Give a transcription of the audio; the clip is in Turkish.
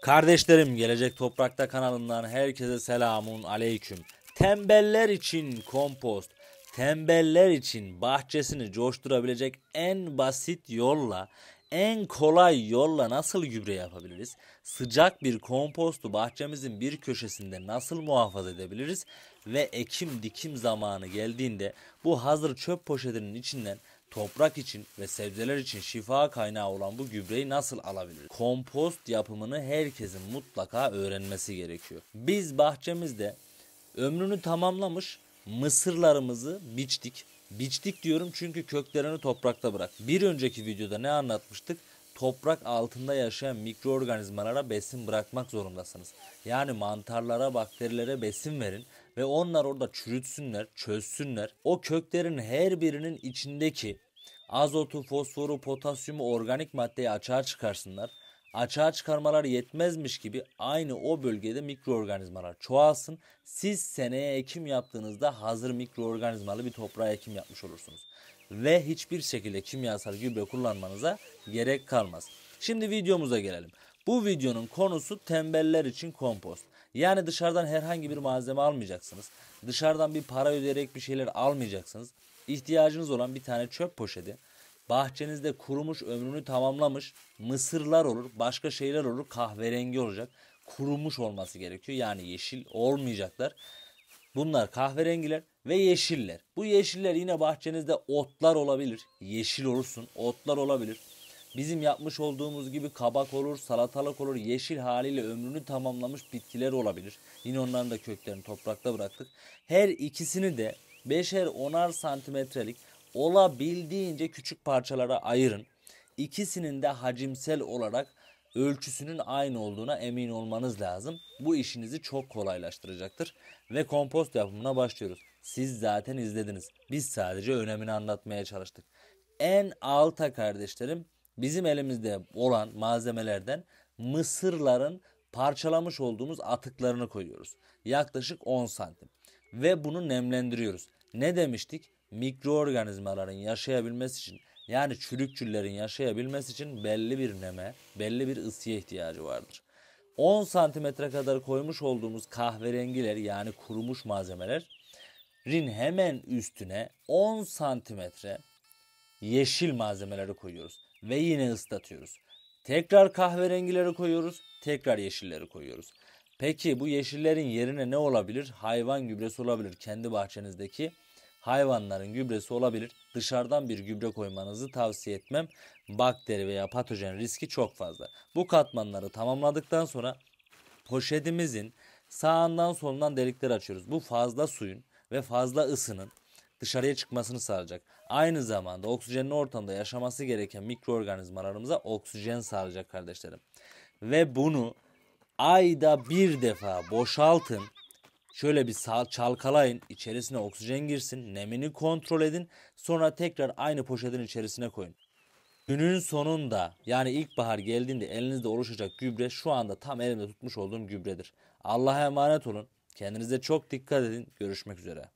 Kardeşlerim, Gelecek Toprakta kanalından herkese selamun aleyküm. Tembeller için kompost, tembeller için bahçesini coşturabilecek en basit yolla, en kolay yolla nasıl gübre yapabiliriz? Sıcak bir kompostu bahçemizin bir köşesinde nasıl muhafaza edebiliriz? Ve ekim dikim zamanı geldiğinde bu hazır çöp poşetinin içinden toprak için ve sebzeler için şifa kaynağı olan bu gübreyi nasıl alabiliriz? Kompost yapımını herkesin mutlaka öğrenmesi gerekiyor. Biz bahçemizde ömrünü tamamlamış mısırlarımızı biçtik. Biçtik diyorum çünkü köklerini toprakta bırak. Bir önceki videoda ne anlatmıştık? Toprak altında yaşayan mikroorganizmalara besin bırakmak zorundasınız. Yani mantarlara, bakterilere besin verin ve onlar orada çürütsünler, çözsünler. O köklerin her birinin içindeki azotu, fosforu, potasyumu, organik maddeyi açığa çıkarsınlar. Açığa çıkarmalar yetmezmiş gibi aynı o bölgede mikroorganizmalar çoğalsın. Siz seneye ekim yaptığınızda hazır mikroorganizmalı bir toprağa ekim yapmış olursunuz. Ve hiçbir şekilde kimyasal gübre kullanmanıza gerek kalmaz. Şimdi videomuza gelelim. Bu videonun konusu tembeller için kompost. Yani dışarıdan herhangi bir malzeme almayacaksınız. Dışarıdan bir para ödeyerek bir şeyler almayacaksınız. İhtiyacınız olan bir tane çöp poşeti. Bahçenizde kurumuş, ömrünü tamamlamış mısırlar olur, başka şeyler olur, kahverengi olacak. Kurumuş olması gerekiyor. Yani yeşil olmayacaklar. Bunlar kahverengiler ve yeşiller. Bu yeşiller yine bahçenizde otlar olabilir. Yeşil olursun, otlar olabilir. Bizim yapmış olduğumuz gibi kabak olur, salatalık olur, yeşil haliyle ömrünü tamamlamış bitkiler olabilir. Yine onların da köklerini toprakta bıraktık. Her ikisini de 5'er 10'ar santimetrelik olabildiğince küçük parçalara ayırın. İkisinin de hacimsel olarak ölçüsünün aynı olduğuna emin olmanız lazım. Bu işinizi çok kolaylaştıracaktır. Ve kompost yapımına başlıyoruz. Siz zaten izlediniz. Biz sadece önemini anlatmaya çalıştık. En alta kardeşlerim bizim elimizde olan malzemelerden mısırların parçalamış olduğumuz atıklarını koyuyoruz. Yaklaşık 10 santim. Ve bunu nemlendiriyoruz. Ne demiştik? Mikroorganizmaların yaşayabilmesi için, yani çürükçüllerin yaşayabilmesi için belli bir neme, belli bir ısıya ihtiyacı vardır. 10 santimetre kadar koymuş olduğumuz kahverengiler, yani kurumuş malzemelerin hemen üstüne 10 santimetre yeşil malzemeleri koyuyoruz ve yine ıslatıyoruz. Tekrar kahverengileri koyuyoruz, tekrar yeşilleri koyuyoruz. Peki bu yeşillerin yerine ne olabilir? Hayvan gübresi olabilir. Kendi bahçenizdeki hayvanların gübresi olabilir. Dışarıdan bir gübre koymanızı tavsiye etmem. Bakteri veya patojen riski çok fazla. Bu katmanları tamamladıktan sonra poşetimizin sağından solundan delikler açıyoruz. Bu fazla suyun ve fazla ısının dışarıya çıkmasını sağlayacak. Aynı zamanda oksijenli ortamda yaşaması gereken mikroorganizmalarımıza oksijen sağlayacak kardeşlerim. Ve bunu ayda bir defa boşaltın. Şöyle bir çalkalayın, içerisine oksijen girsin, nemini kontrol edin. Sonra tekrar aynı poşetin içerisine koyun. Günün sonunda, yani ilkbahar geldiğinde elinizde oluşacak gübre şu anda tam elimde tutmuş olduğum gübredir. Allah'a emanet olun. Kendinize çok dikkat edin. Görüşmek üzere.